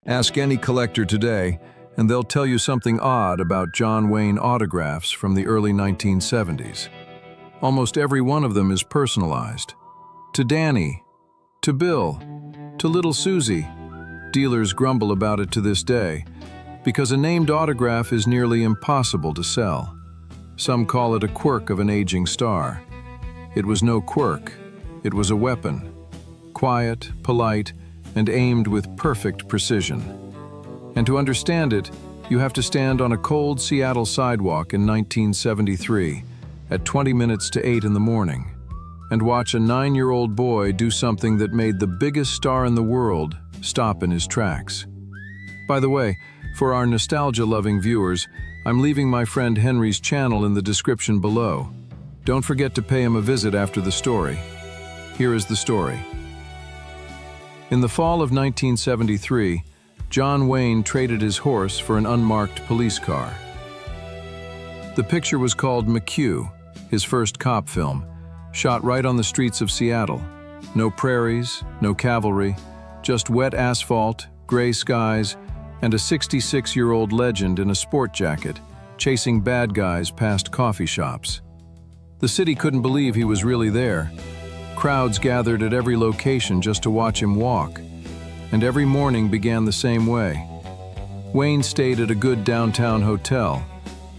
Ask any collector today, and they'll tell you something odd about John Wayne autographs from the early 1970s. Almost every one of them is personalized. To Danny, to Bill, to little Susie. Dealers grumble about it to this day, because a named autograph is nearly impossible to sell. Some call it a quirk of an aging star. It was no quirk, it was a weapon. Quiet, polite, and aimed with perfect precision. And to understand it, you have to stand on a cold Seattle sidewalk in 1973 at 20 minutes to 8 in the morning and watch a 9-year-old boy do something that made the biggest star in the world stop in his tracks. By the way, for our nostalgia-loving viewers, I'm leaving my friend Henry's channel in the description below. Don't forget to pay him a visit after the story. Here is the story. In the fall of 1973, John Wayne traded his horse for an unmarked police car. The picture was called McHugh, his first cop film, shot right on the streets of Seattle. No prairies, no cavalry, just wet asphalt, gray skies, and a 66-year-old legend in a sport jacket, chasing bad guys past coffee shops. The city couldn't believe he was really there. Crowds gathered at every location just to watch him walk, and every morning began the same way. Wayne stayed at a good downtown hotel,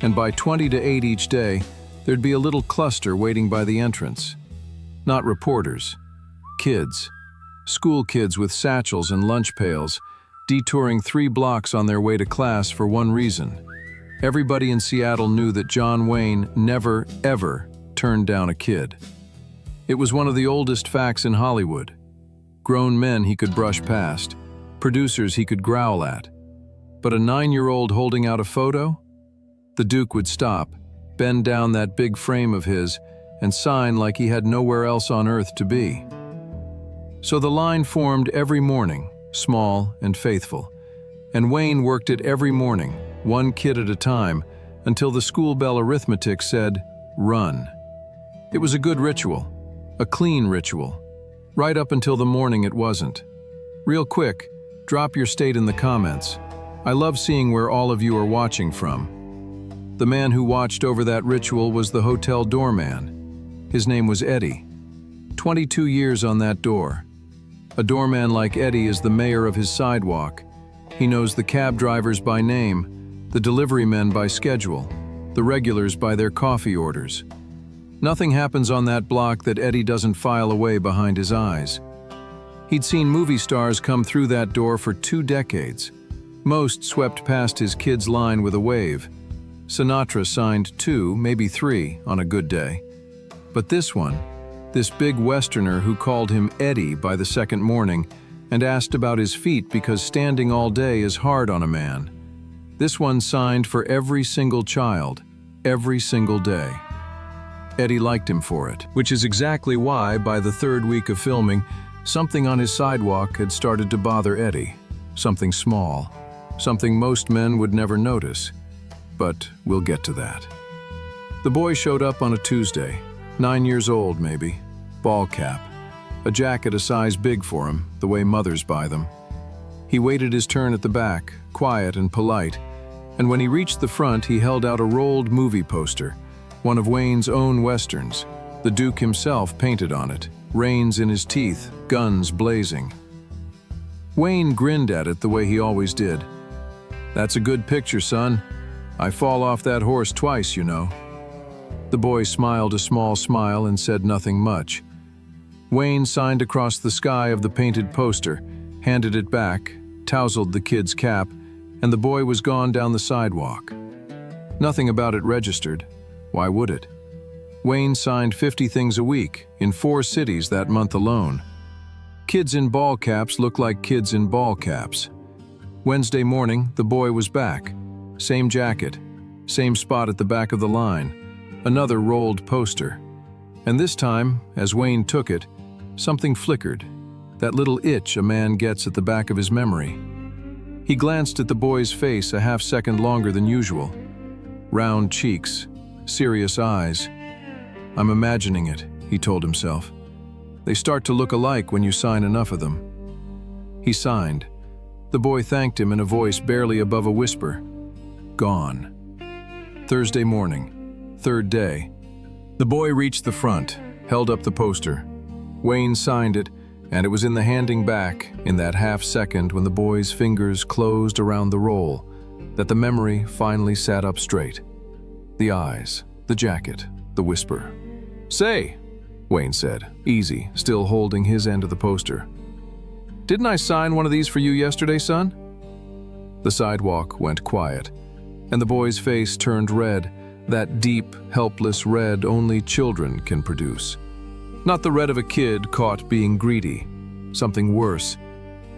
and by 20 to 8 each day, there'd be a little cluster waiting by the entrance. Not reporters, kids. School kids with satchels and lunch pails, detouring 3 blocks on their way to class for one reason. Everybody in Seattle knew that John Wayne never, ever turned down a kid. It was one of the oldest facts in Hollywood. Grown men he could brush past, producers he could growl at. But a 9-year-old holding out a photo? The Duke would stop, bend down that big frame of his, and sign like he had nowhere else on earth to be. So the line formed every morning, small and faithful, and Wayne worked it every morning, one kid at a time, until the school bell arithmetic said, "Run." It was a good ritual, a clean ritual, right up until the morning it wasn't. Real quick, drop your state in the comments. I love seeing where all of you are watching from. The man who watched over that ritual was the hotel doorman. His name was Eddie. 22 years on that door. A doorman like Eddie is the mayor of his sidewalk. He knows the cab drivers by name, the delivery men by schedule, the regulars by their coffee orders. Nothing happens on that block that Eddie doesn't file away behind his eyes. He'd seen movie stars come through that door for 2 decades. Most swept past his kid's line with a wave. Sinatra signed 2, maybe 3, on a good day. But this one, this big Westerner who called him Eddie by the second morning and asked about his feet because standing all day is hard on a man. This one signed for every single child, every single day. Eddie liked him for it, which is exactly why, by the 3rd week of filming, something on his sidewalk had started to bother Eddie. Something small, something most men would never notice. But we'll get to that. The boy showed up on a Tuesday, 9 years old maybe, ball cap, a jacket a size big for him, the way mothers buy them. He waited his turn at the back, quiet and polite, and when he reached the front he held out a rolled movie poster, one of Wayne's own westerns, the Duke himself painted on it, reins in his teeth, guns blazing. Wayne grinned at it the way he always did. "That's a good picture, son. I fall off that horse twice, you know." The boy smiled a small smile and said nothing much. Wayne signed across the sky of the painted poster, handed it back, tousled the kid's cap, and the boy was gone down the sidewalk. Nothing about it registered. Why would it? Wayne signed 50 things a week, in 4 cities that month alone. Kids in ball caps look like kids in ball caps. Wednesday morning, the boy was back. Same jacket, same spot at the back of the line, another rolled poster. And this time, as Wayne took it, something flickered, that little itch a man gets at the back of his memory. He glanced at the boy's face a half-second longer than usual. Round cheeks, serious eyes. "I'm imagining it," he told himself. "They start to look alike when you sign enough of them." He signed. The boy thanked him in a voice barely above a whisper. Gone. Thursday morning, third day. The boy reached the front, held up the poster. Wayne signed it, and it was in the handing back, in that half second when the boy's fingers closed around the roll, that the memory finally sat up straight. The eyes, the jacket, the whisper. "Say," Wayne said, easy, still holding his end of the poster. "Didn't I sign one of these for you yesterday, son?" The sidewalk went quiet, and the boy's face turned red, that deep, helpless red only children can produce. Not the red of a kid caught being greedy, something worse.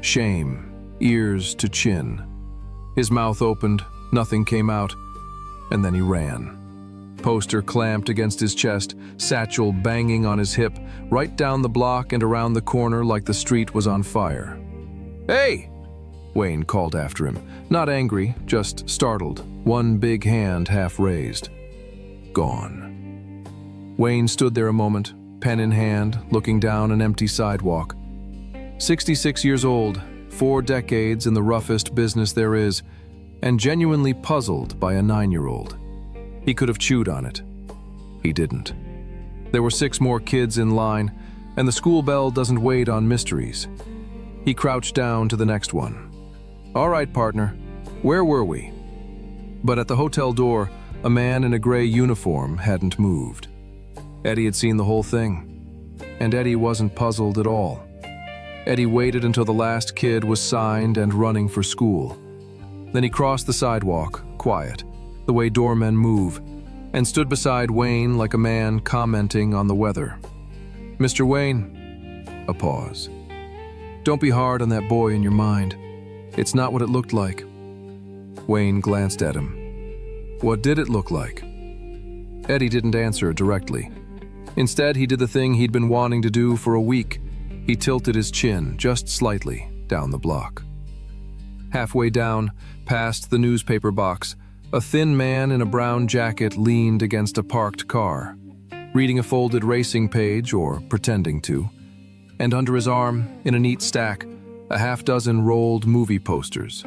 Shame, ears to chin. His mouth opened, nothing came out, and then he ran. Poster clamped against his chest, satchel banging on his hip, right down the block and around the corner like the street was on fire. "Hey!" Wayne called after him, not angry, just startled, one big hand half raised. Gone. Wayne stood there a moment, pen in hand, looking down an empty sidewalk. 66 years old, 4 decades in the roughest business there is, and genuinely puzzled by a 9-year-old. He could have chewed on it. He didn't. There were 6 more kids in line, and the school bell doesn't wait on mysteries. He crouched down to the next one. "All right, partner, where were we?" But at the hotel door, a man in a gray uniform hadn't moved. Eddie had seen the whole thing, and Eddie wasn't puzzled at all. Eddie waited until the last kid was signed and running for school. Then he crossed the sidewalk, quiet, the way doormen move, and stood beside Wayne like a man commenting on the weather. "Mr. Wayne," a pause. "Don't be hard on that boy in your mind. It's not what it looked like." Wayne glanced at him. What did it look like? Eddie didn't answer directly. Instead, he did the thing he'd been wanting to do for a week. He tilted his chin, just slightly, down the block. Halfway down, past the newspaper box, a thin man in a brown jacket leaned against a parked car, reading a folded racing page, or pretending to, and under his arm, in a neat stack, a half-dozen rolled movie posters.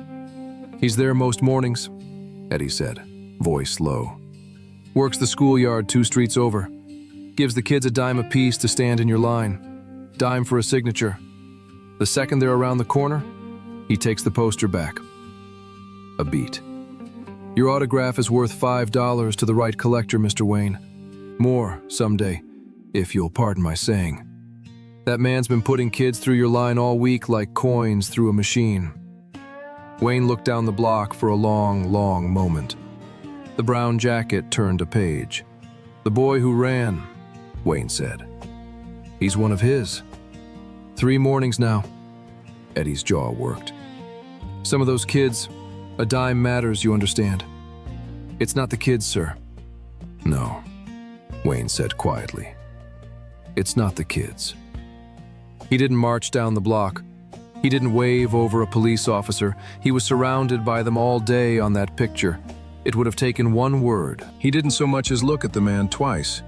"He's there most mornings," Eddie said, voice low. "Works the schoolyard 2 streets over. Gives the kids a dime apiece to stand in your line. Dime for a signature. The second they're around the corner, he takes the poster back." A beat. "Your autograph is worth $5 to the right collector, Mr. Wayne. More, someday, if you'll pardon my saying. That man's been putting kids through your line all week like coins through a machine." Wayne looked down the block for a long, long moment. The brown jacket turned a page. "The boy who ran," Wayne said. "He's one of his. 3 mornings now." Eddie's jaw worked. "Some of those kids, a dime matters, you understand. It's not the kids, sir." "No," Wayne said quietly. "It's not the kids." He didn't march down the block. He didn't wave over a police officer. He was surrounded by them all day on that picture. It would have taken one word. He didn't so much as look at the man twice.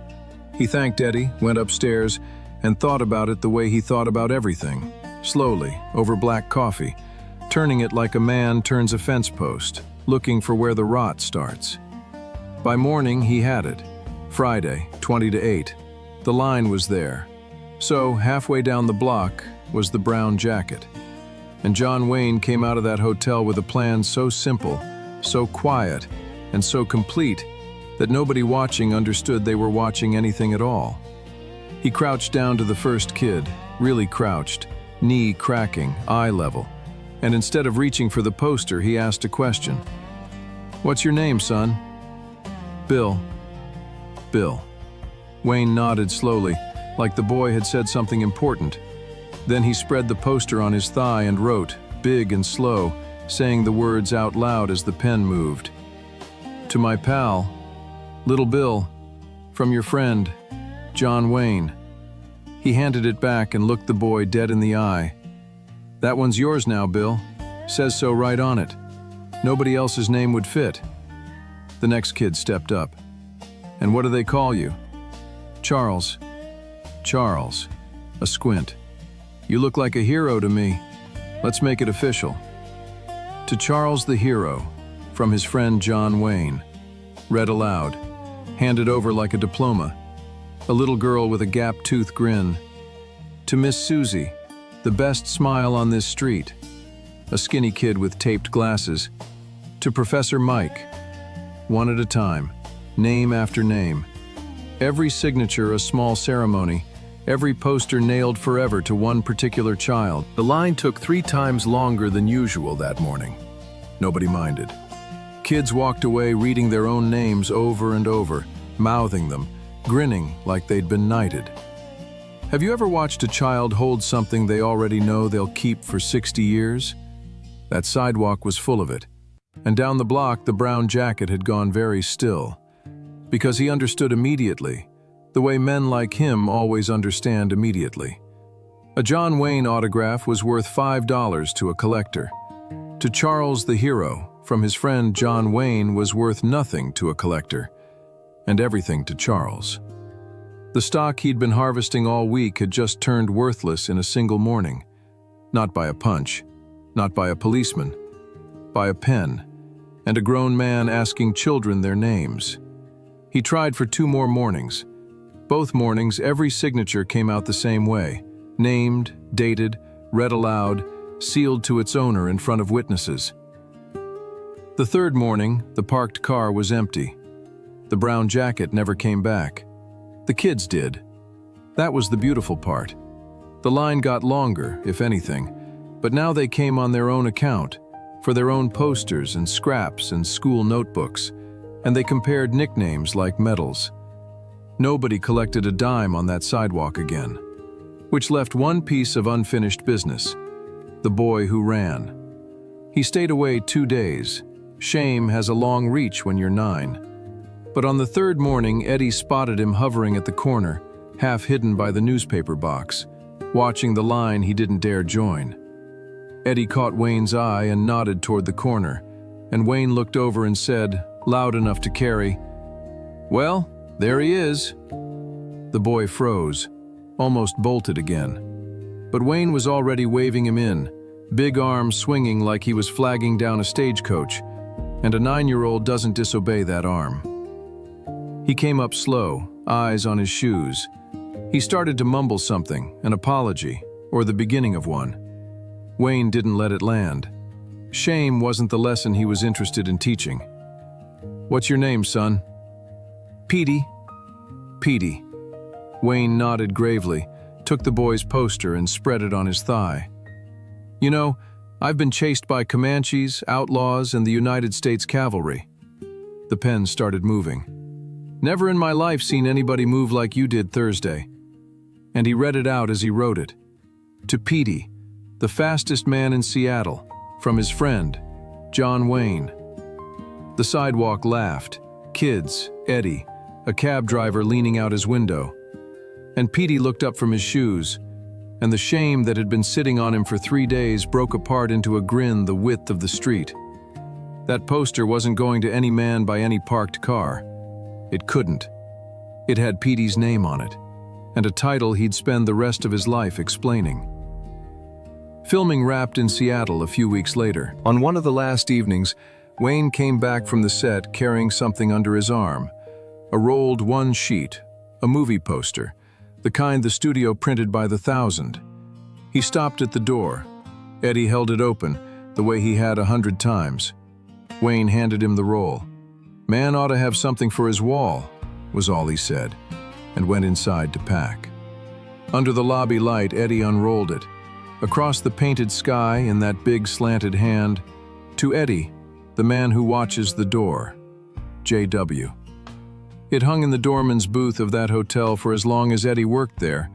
He thanked Eddie, went upstairs, and thought about it the way he thought about everything, slowly, over black coffee, turning it like a man turns a fence post, looking for where the rot starts. By morning, he had it. Friday, 20 to 8. The line was there. So, halfway down the block was the brown jacket. And John Wayne came out of that hotel with a plan so simple, so quiet, and so complete that nobody watching understood they were watching anything at all. He crouched down to the first kid, really crouched, knee cracking, eye level, and instead of reaching for the poster, he asked a question. "What's your name, son?" "Bill." "Bill." Wayne nodded slowly, like the boy had said something important. Then he spread the poster on his thigh and wrote, big and slow, saying the words out loud as the pen moved. "To my pal, little Bill, from your friend, John Wayne." He handed it back and looked the boy dead in the eye. "That one's yours now, Bill. Says so right on it. Nobody else's name would fit." The next kid stepped up. "And what do they call you?" "Charles." "Charles." A squint. "You look like a hero to me. Let's make it official." To Charles the Hero, from his friend John Wayne. Read aloud, handed over like a diploma. A little girl with a gap-toothed grin. To Miss Susie, the best smile on this street. A skinny kid with taped glasses. To Professor Mike. One at a time, name after name. Every signature a small ceremony, every poster nailed forever to one particular child. The line took 3 times longer than usual that morning. Nobody minded. Kids walked away reading their own names over and over, mouthing them, grinning like they'd been knighted. Have you ever watched a child hold something they already know they'll keep for 60 years? That sidewalk was full of it. And down the block, the brown jacket had gone very still. Because he understood immediately, the way men like him always understand immediately. A John Wayne autograph was worth $5 to a collector. To Charles the Hero, from his friend John Wayne, was worth nothing to a collector, and everything to Charles. The stock he'd been harvesting all week had just turned worthless in a single morning. Not by a punch, not by a policeman, by a pen, and a grown man asking children their names. He tried for 2 more mornings. Both mornings, every signature came out the same way, named, dated, read aloud, sealed to its owner in front of witnesses. The 3rd morning, the parked car was empty. The brown jacket never came back. The kids did. That was the beautiful part. The line got longer, if anything, but now they came on their own account, for their own posters and scraps and school notebooks, and they compared nicknames like medals. Nobody collected a dime on that sidewalk again, which left one piece of unfinished business: the boy who ran. He stayed away 2 days. Shame has a long reach when you're 9. But on the 3rd morning, Eddie spotted him hovering at the corner, half hidden by the newspaper box, watching the line he didn't dare join. Eddie caught Wayne's eye and nodded toward the corner, and Wayne looked over and said, loud enough to carry, "Well, there he is." The boy froze, almost bolted again. But Wayne was already waving him in, big arms swinging like he was flagging down a stagecoach, and a 9-year-old doesn't disobey that arm. He came up slow, eyes on his shoes. He started to mumble something, an apology, or the beginning of one. Wayne didn't let it land. Shame wasn't the lesson he was interested in teaching. "What's your name, son?" "Petey." "Petey." Wayne nodded gravely, took the boy's poster and spread it on his thigh. "You know, I've been chased by Comanches, outlaws, and the United States Cavalry." The pen started moving. "Never in my life seen anybody move like you did Thursday." And he read it out as he wrote it. To Petey, the fastest man in Seattle, from his friend, John Wayne. The sidewalk laughed. Kids, Eddie, a cab driver leaning out his window. And Petey looked up from his shoes, and the shame that had been sitting on him for 3 days broke apart into a grin the width of the street. That poster wasn't going to any man by any parked car. It couldn't. It had Petey's name on it, and a title he'd spend the rest of his life explaining. Filming wrapped in Seattle a few weeks later. On one of the last evenings, Wayne came back from the set carrying something under his arm. A rolled 1 sheet, a movie poster, the kind the studio printed by the thousand. He stopped at the door. Eddie held it open, the way he had 100 times. Wayne handed him the roll. "Man ought to have something for his wall," was all he said, and went inside to pack. Under the lobby light, Eddie unrolled it. Across the painted sky, in that big slanted hand, to Eddie, the man who watches the door, J.W. It hung in the doorman's booth of that hotel for as long as Eddie worked there,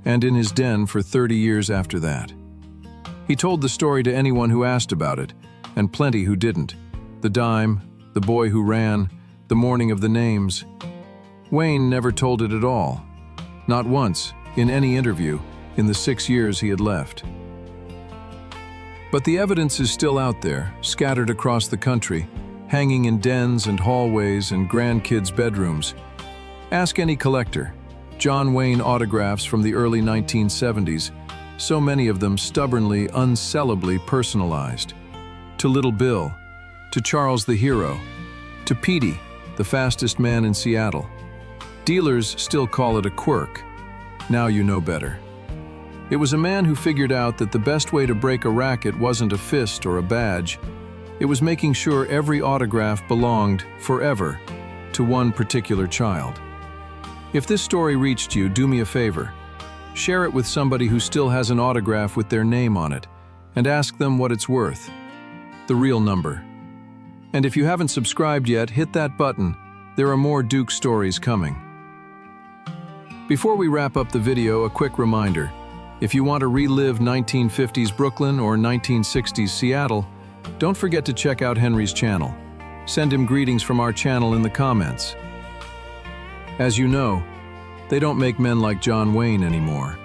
and in his den for 30 years after that. He told the story to anyone who asked about it, and plenty who didn't. The dime, the boy who ran, the morning of the names. Wayne never told it at all. Not once, in any interview, in the 6 years he had left. But the evidence is still out there, scattered across the country, hanging in dens and hallways and grandkids' bedrooms. Ask any collector. John Wayne autographs from the early 1970s, so many of them stubbornly, unsellably personalized. to Little Bill, to Charles the Hero, to Petey, the fastest man in Seattle. Dealers still call it a quirk. Now you know better. It was a man who figured out that the best way to break a racket wasn't a fist or a badge. It was making sure every autograph belonged, forever, to one particular child. If this story reached you, do me a favor. Share it with somebody who still has an autograph with their name on it, and ask them what it's worth. The real number. And if you haven't subscribed yet, hit that button. There are more Duke stories coming. Before we wrap up the video, a quick reminder. If you want to relive 1950s Brooklyn or 1960s Seattle, don't forget to check out Henry's channel. Send him greetings from our channel in the comments. As you know, they don't make men like John Wayne anymore.